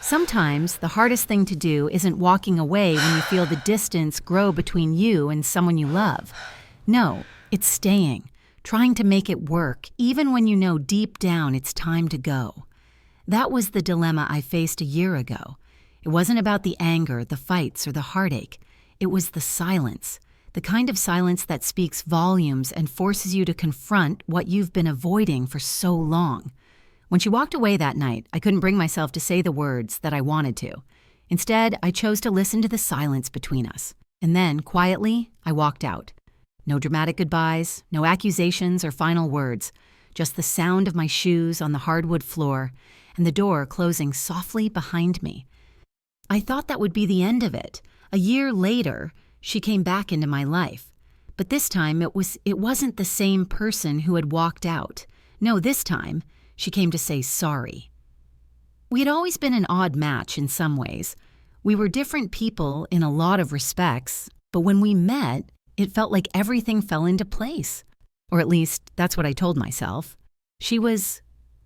Sometimes the hardest thing to do isn't walking away when you feel the distance grow between you and someone you love. No, it's staying, trying to make it work, even when you know deep down it's time to go. That was the dilemma I faced a year ago. It wasn't about the anger, the fights, or the heartache. It was the silence, the kind of silence that speaks volumes and forces you to confront what you've been avoiding for so long. When she walked away that night, I couldn't bring myself to say the words that I wanted to. Instead, I chose to listen to the silence between us. And then, quietly, I walked out. No dramatic goodbyes, no accusations or final words, just the sound of my shoes on the hardwood floor and the door closing softly behind me. I thought that would be the end of it. A year later, she came back into my life. But this time, it wasn't the same person who had walked out. No, this time, she came to say sorry. We had always been an odd match in some ways. We were different people in a lot of respects, but when we met, it felt like everything fell into place. Or at least, that's what I told myself. She was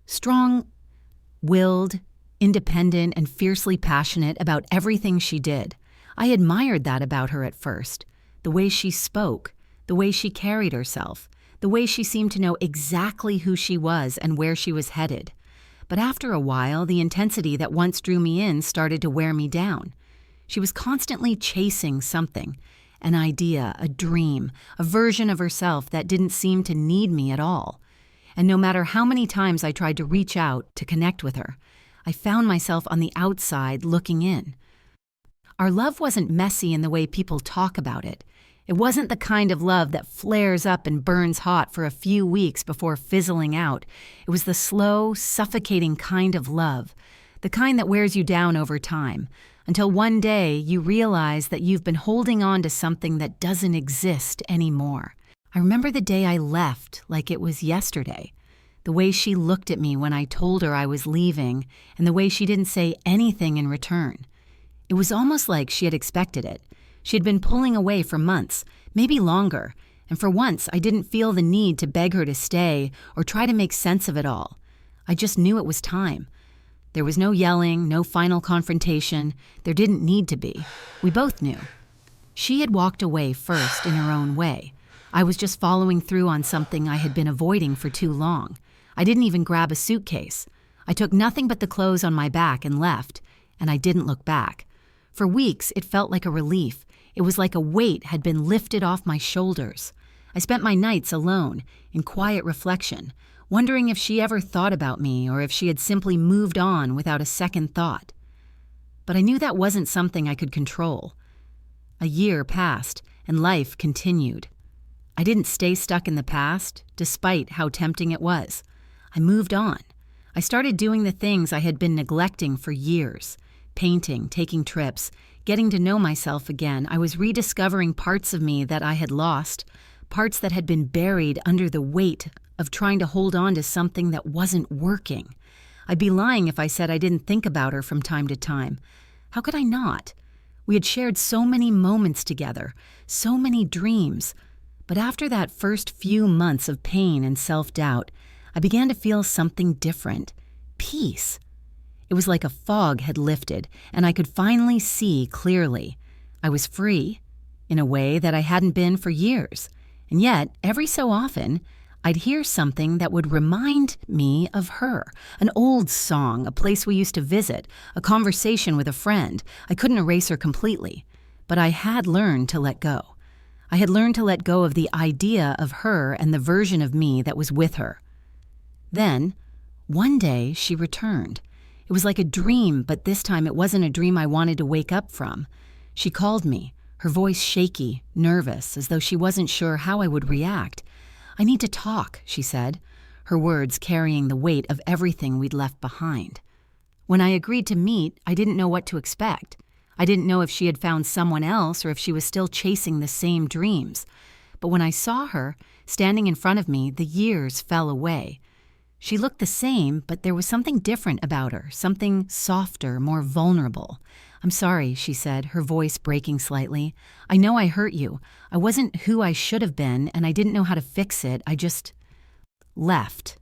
strong-willed, independent, and fiercely passionate about everything she did. I admired that about her at first. The way she spoke, the way she carried herself, the way she seemed to know exactly who she was and where she was headed. But after a while, the intensity that once drew me in started to wear me down. She was constantly chasing something, an idea, a dream, a version of herself that didn't seem to need me at all. And no matter how many times I tried to reach out to connect with her, I found myself on the outside looking in. Our love wasn't messy in the way people talk about it. It wasn't the kind of love that flares up and burns hot for a few weeks before fizzling out. It was the slow, suffocating kind of love, the kind that wears you down over time, until one day you realize that you've been holding on to something that doesn't exist anymore. I remember the day I left like it was yesterday, the way she looked at me when I told her I was leaving, and the way she didn't say anything in return. It was almost like she had expected it. She had been pulling away for months, maybe longer, and for once I didn't feel the need to beg her to stay or try to make sense of it all. I just knew it was time. There was no yelling, no final confrontation. There didn't need to be. We both knew. She had walked away first in her own way. I was just following through on something I had been avoiding for too long. I didn't even grab a suitcase. I took nothing but the clothes on my back and left, and I didn't look back. For weeks, it felt like a relief. It was like a weight had been lifted off my shoulders. I spent my nights alone, in quiet reflection, wondering if she ever thought about me or if she had simply moved on without a second thought. But I knew that wasn't something I could control. A year passed, and life continued. I didn't stay stuck in the past, despite how tempting it was. I moved on. I started doing the things I had been neglecting for years. Painting, taking trips, getting to know myself again. I was rediscovering parts of me that I had lost, parts that had been buried under the weight of trying to hold on to something that wasn't working. I'd be lying if I said I didn't think about her from time to time. How could I not? We had shared so many moments together, so many dreams. But after that first few months of pain and self-doubt, I began to feel something different. Peace. It was like a fog had lifted, and I could finally see clearly. I was free, in a way that I hadn't been for years. And yet, every so often, I'd hear something that would remind me of her. An old song, a place we used to visit, a conversation with a friend. I couldn't erase her completely, but I had learned to let go. I had learned to let go of the idea of her and the version of me that was with her. Then, one day, she returned. It was like a dream, but this time it wasn't a dream I wanted to wake up from. She called me, her voice shaky, nervous, as though she wasn't sure how I would react. "I need to talk," she said, her words carrying the weight of everything we'd left behind. When I agreed to meet, I didn't know what to expect. I didn't know if she had found someone else or if she was still chasing the same dreams. But when I saw her, standing in front of me, the years fell away. She looked the same, but there was something different about her, something softer, more vulnerable. "I'm sorry," she said, her voice breaking slightly. "I know I hurt you. I wasn't who I should have been, and I didn't know how to fix it. I just left.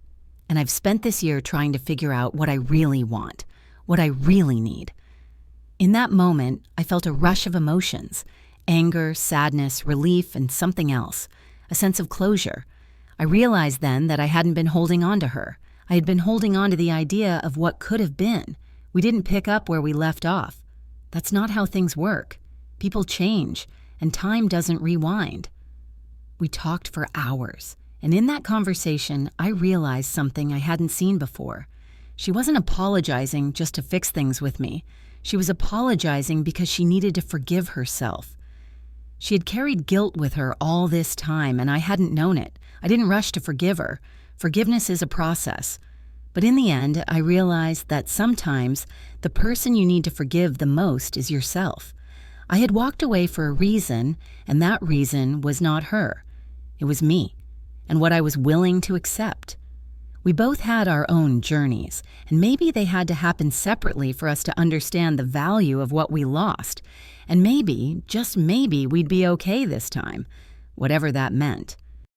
And I've spent this year trying to figure out what I really want. what I really need. In that moment, I felt a rush of emotions: anger, sadness, relief, and something else, a sense of closure. I realized then that I hadn't been holding on to her. I had been holding on to the idea of what could have been. We didn't pick up where we left off. That's not how things work. People change, and time doesn't rewind. We talked for hours, and in that conversation, I realized something I hadn't seen before. She wasn't apologizing just to fix things with me. She was apologizing because she needed to forgive herself. She had carried guilt with her all this time, and I hadn't known it. I didn't rush to forgive her. Forgiveness is a process. But in the end, I realized that sometimes the person you need to forgive the most is yourself. I had walked away for a reason, and that reason was not her. It was me, and what I was willing to accept. We both had our own journeys, and maybe they had to happen separately for us to understand the value of what we lost. And maybe, just maybe, we'd be okay this time, whatever that meant.